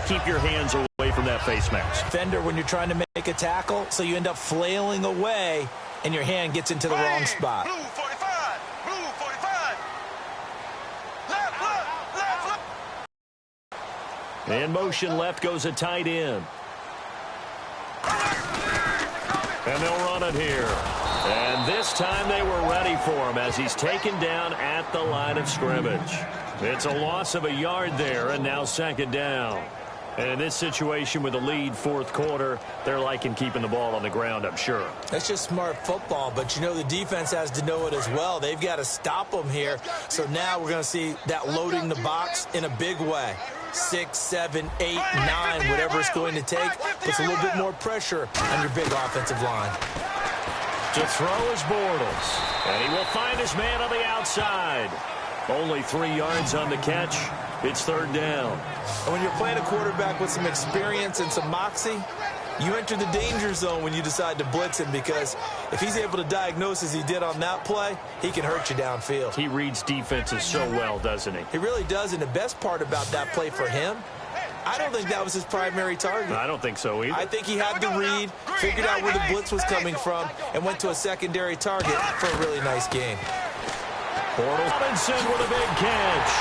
keep your hands away from that face mask. Defender when you're trying to make a tackle, so you end up flailing away, and your hand gets into the wrong spot. Blue 45. Blue 45. Left, left, left. In motion left goes a tight end. And they'll run it here. And this time they were ready for him as he's taken down at the line of scrimmage. It's a loss of a yard there, and now second down. And in this situation with the lead fourth quarter, they're liking keeping the ball on the ground, I'm sure. That's just smart football, but you know the defense has to know it as well. They've got to stop them here. So now we're going to see that loading the box in a big way. 6, 7, 8, 9, whatever it's going to take, puts a little bit more pressure on your big offensive line. To throw is Bortles, and he will find his man on the outside. Only 3 yards on the catch. It's third down. And when you're playing a quarterback with some experience and some moxie, you enter the danger zone when you decide to blitz him, because if he's able to diagnose as he did on that play, he can hurt you downfield. He reads defenses so well, doesn't he? He really does, and the best part about that play for him, I don't think that was his primary target. I don't think so either. I think he had the read, figured out where the blitz was coming from, and went to a secondary target for a really nice game. Bortles Robinson with a big catch.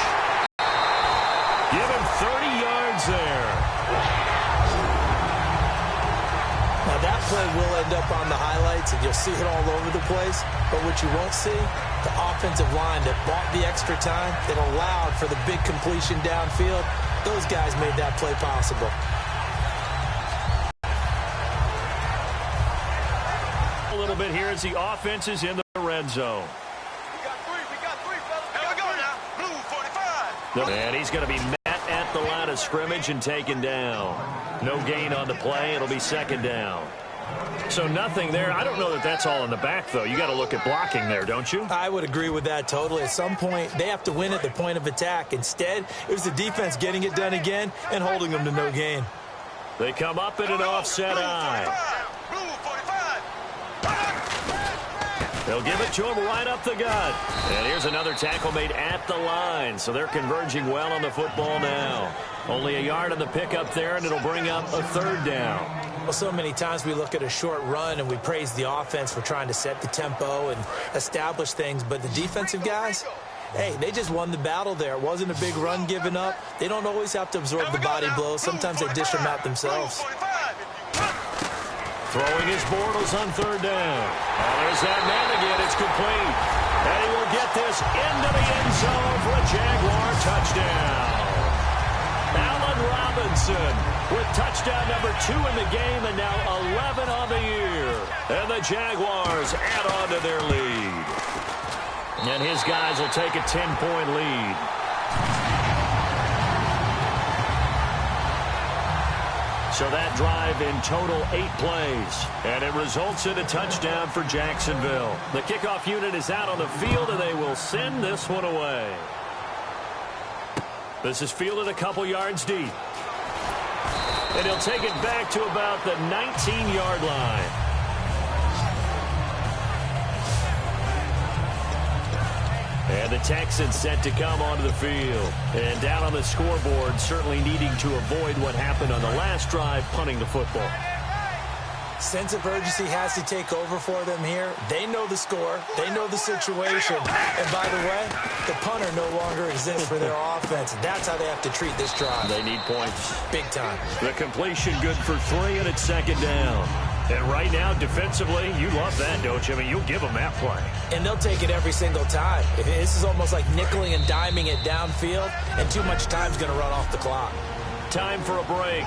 Give him 30 yards there. Now that play will end up on the highlights, and you'll see it all over the place. But what you won't see, the offensive line that bought the extra time, that allowed for the big completion downfield, those guys made that play possible. A little bit here as the offense is in the red zone. We got three, fellas. Here we go now. Blue 45. And he's going to be met at the line of scrimmage and taken down. No gain on the play. It'll be second down. So nothing there. I don't know that that's all in the back, though. You got to look at blocking there, don't you? I would agree with that totally. At some point, they have to win at the point of attack. Instead, it was the defense getting it done again and holding them to no gain. They come up in an offset eye. Blue 45. They'll give it to him right up the gut. And here's another tackle made at the line. So they're converging well on the football now. Only a yard on the pickup there, and it'll bring up a third down. Well, so many times we look at a short run and we praise the offense for trying to set the tempo and establish things. But the defensive guys, hey, they just won the battle there. It wasn't a big run given up. They don't always have to absorb the body blows. Sometimes they dish them out themselves. Throwing his Bortles on third down. Oh, there's that man again. It's complete. And he will get this into the end zone for a Jaguar touchdown. Allen Robinson with touchdown number 2 in the game, and now 11 on the year. And the Jaguars add on to their lead. And his guys will take a 10-point lead. So that drive in total 8 plays, and it results in a touchdown for Jacksonville. The kickoff unit is out on the field, and they will send this one away. This is fielded a couple yards deep. And he'll take it back to about the 19-yard line. And the Texans set to come onto the field. And down on the scoreboard, certainly needing to avoid what happened on the last drive, punting the football. Sense of urgency has to take over for them here. They know the score. They know the situation. And by the way, the punter no longer exists for their offense. That's how they have to treat this drive. They need points. Big time. The completion good for 3, and it's second down. And right now, defensively, you love that, don't you? I mean, you'll give them that play. And they'll take it every single time. This is almost like nickeling and diming it downfield, and too much time's going to run off the clock. Time for a break.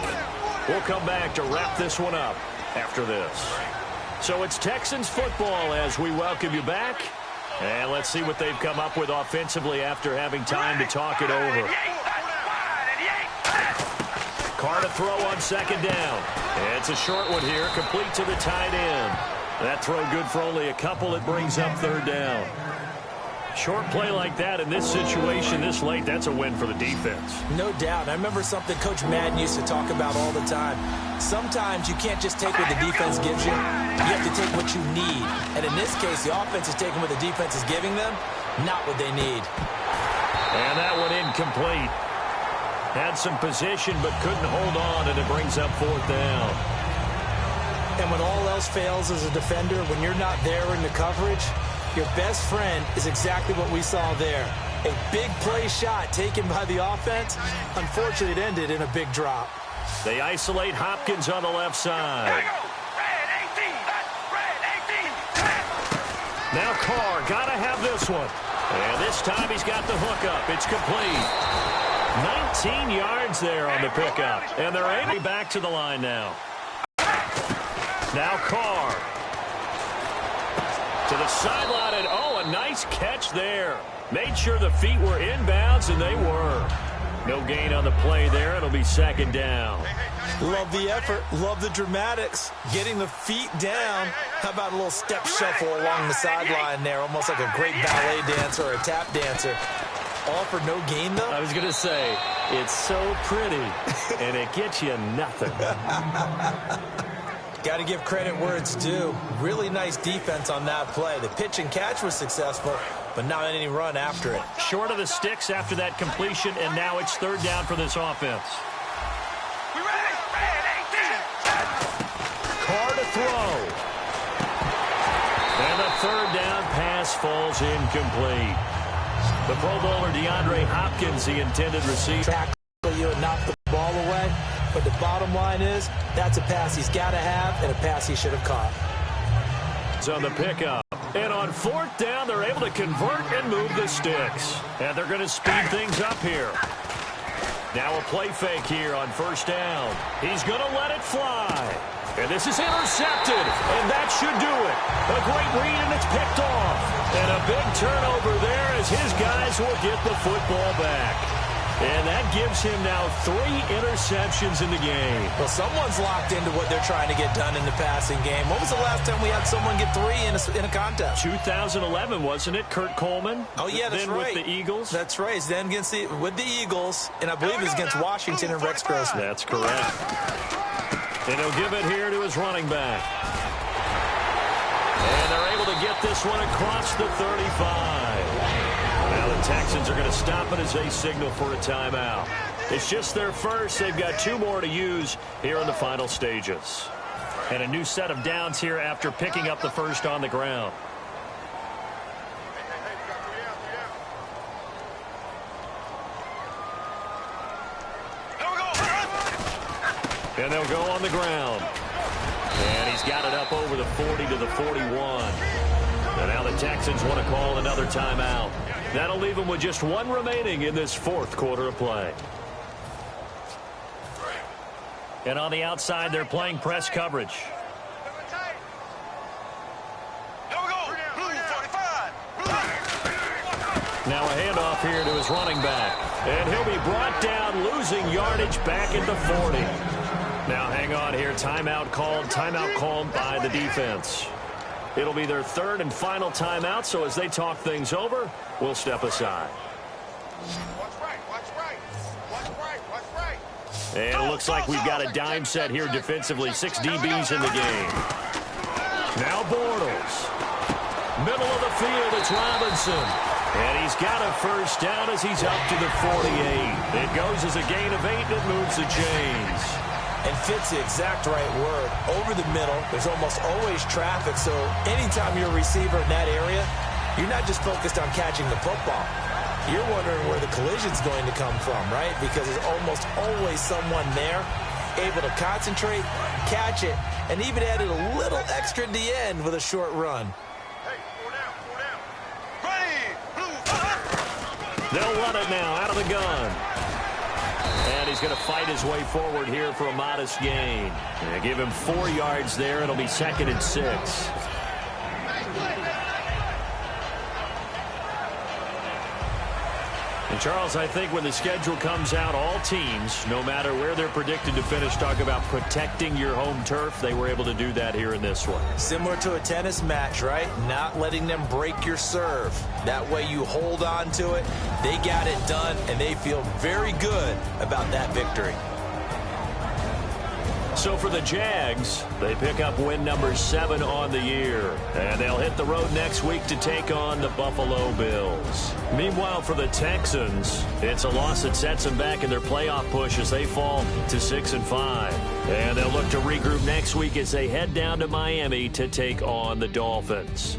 We'll come back to wrap this one up after this. So it's Texans football as we welcome you back. And let's see what they've come up with offensively after having time to talk it over. Carr to throw on second down. It's a short one here, complete to the tight end. That throw good for only a couple. It brings up third down. Short play like that in this situation this late, that's a win for the defense. No doubt. I remember something Coach Madden used to talk about all the time. Sometimes you can't just take what the defense gives you. You have to take what you need. And in this case, the offense is taking what the defense is giving them, not what they need. And that one incomplete. Had some position but couldn't hold on, and it brings up 4th down. And when all else fails as a defender, when you're not there in the coverage, your best friend is exactly what we saw there. A big play shot taken by the offense. Unfortunately, it ended in a big drop. They isolate Hopkins on the left side. Now Carr, got to have this one. And this time he's got the hookup. It's complete. 19 yards there on the pickup. And they're aiming back to the line now. Now Carr. To the sideline, and oh, a nice catch there. Made sure the feet were inbounds, and they were. No gain on the play there. It'll be 2nd down. Love the effort. Love the dramatics. Getting the feet down. How about a little step shuffle along the sideline there? Almost like a great ballet dancer or a tap dancer. All for no gain, though? I was going to say, it's so pretty, and it gets you nothing. Got to give credit where it's due. Really nice defense on that play. The pitch and catch was successful, but not any run after it. Short of the sticks after that completion, and now it's 3rd down for this offense. Carr to throw. And the 3rd down pass falls incomplete. The Pro Bowler DeAndre Hopkins, the intended receiver. Tackle you and knock the ball away. But the bottom line is, that's a pass he's got to have and a pass he should have caught. It's on the pickup. And on 4th down, they're able to convert and move the sticks. And they're going to speed things up here. Now a play fake here on 1st down. He's going to let it fly. And this is intercepted. And that should do it. A great read, and it's picked off. And a big turnover there as his guys will get the football back. And that gives him now 3 interceptions in the game. Well, someone's locked into what they're trying to get done in the passing game. When was the last time we had someone get 3 in a contest? 2011, wasn't it? Kurt Coleman? Oh, yeah, that's right. With the Eagles? That's right. Then with the Eagles, and I believe it was against Washington and Rex Grossman. That's correct. And he'll give it here to his running back. And they're able to get this one across the 35. Now the Texans are going to stop it as they signal for a timeout. It's just their first. They've got 2 more to use here in the final stages. And a new set of downs here after picking up the first on the ground. And they'll go on the ground. And he's got it up over the 40 to the 41. And now the Texans want to call another timeout. That'll leave them with just 1 remaining in this 4th quarter of play. And on the outside, they're playing press coverage. Now a handoff here to his running back. And he'll be brought down, losing yardage back at the 40. Now hang on here. Timeout called by the defense. It'll be their 3rd and final timeout, so as they talk things over, we'll step aside. And it looks like we've got a dime set here defensively. 6 DBs in the game. Now Bortles. Middle of the field, it's Robinson. And he's got a first down as he's up to the 48. It goes as a gain of 8, and it moves the chains. And fits the exact right word. Over the middle, there's almost always traffic, so anytime you're a receiver in that area, you're not just focused on catching the football. You're wondering where the collision's going to come from, right? Because there's almost always someone there able to concentrate, catch it, and even added a little extra at the end with a short run. They'll run it now out of the gun. And he's going to fight his way forward here for a modest gain. And give him 4 yards there. It'll be 2nd and 6. And Charles, I think when the schedule comes out, all teams, no matter where they're predicted to finish, talk about protecting your home turf. They were able to do that here in this one. Similar to a tennis match, right? Not letting them break your serve. That way you hold on to it. They got it done, and they feel very good about that victory. So for the Jags, they pick up win number 7 on the year. And they'll hit the road next week to take on the Buffalo Bills. Meanwhile, for the Texans, it's a loss that sets them back in their playoff push as they fall to 6-5. And they'll look to regroup next week as they head down to Miami to take on the Dolphins.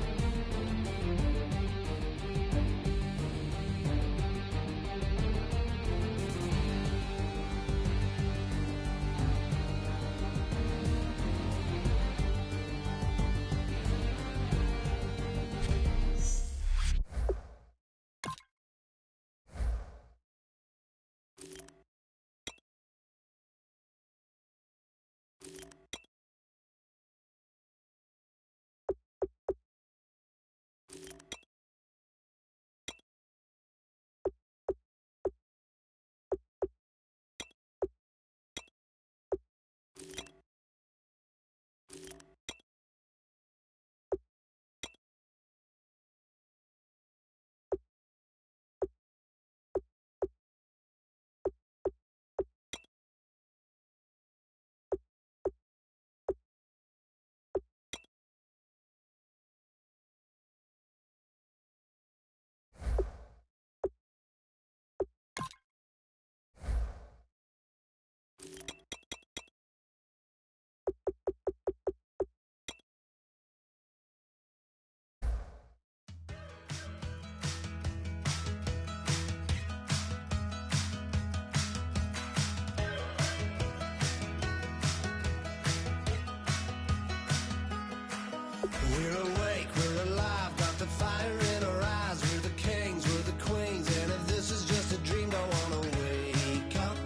We're awake, we're alive, got the fire in our eyes. We're the kings, we're the queens, and if this is just a dream, don't wanna wake up.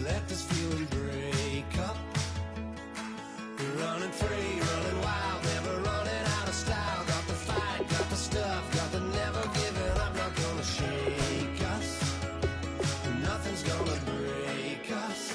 Let this feeling break up. We're running free, running wild, never running out of style. Got the fight, got the stuff, got the never giving up. Not gonna shake us, nothing's gonna break us.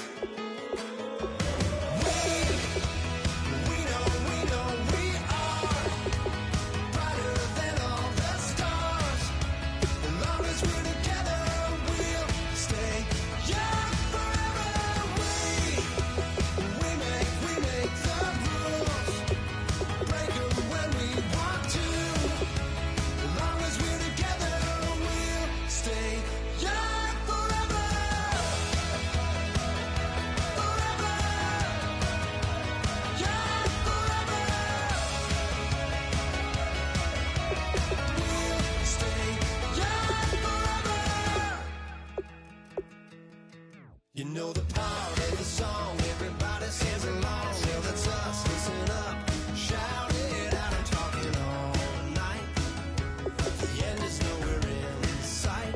You know the part of the song, everybody sings along. Well, that's us, listen up, shout it out, I'm talking all night. The end is nowhere in sight.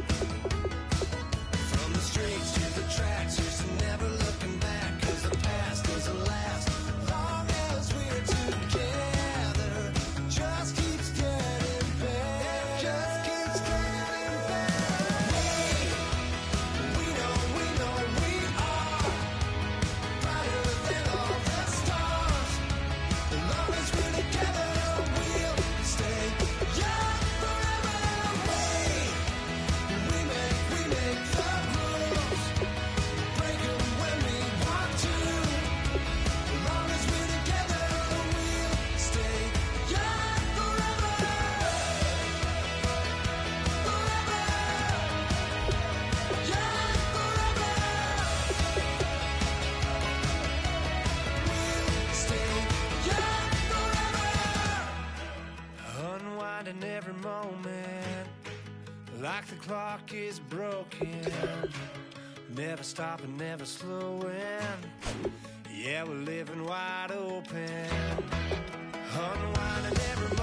From the streets to the tracks, here's to never looking back. Cause the past doesn't last, long as we're together. Just keeps getting better, just keeps getting better. We know we are brighter than all the stars. As long as we're together, we'll stay young forever. We make the rules, break 'em when we want to. As long as we're together, we'll stay young forever. Young forever. Stay young forever. Unwinding every moment, like the clock is broken. Never stopping, never slowing. Yeah, we're living wide open. Unwinding every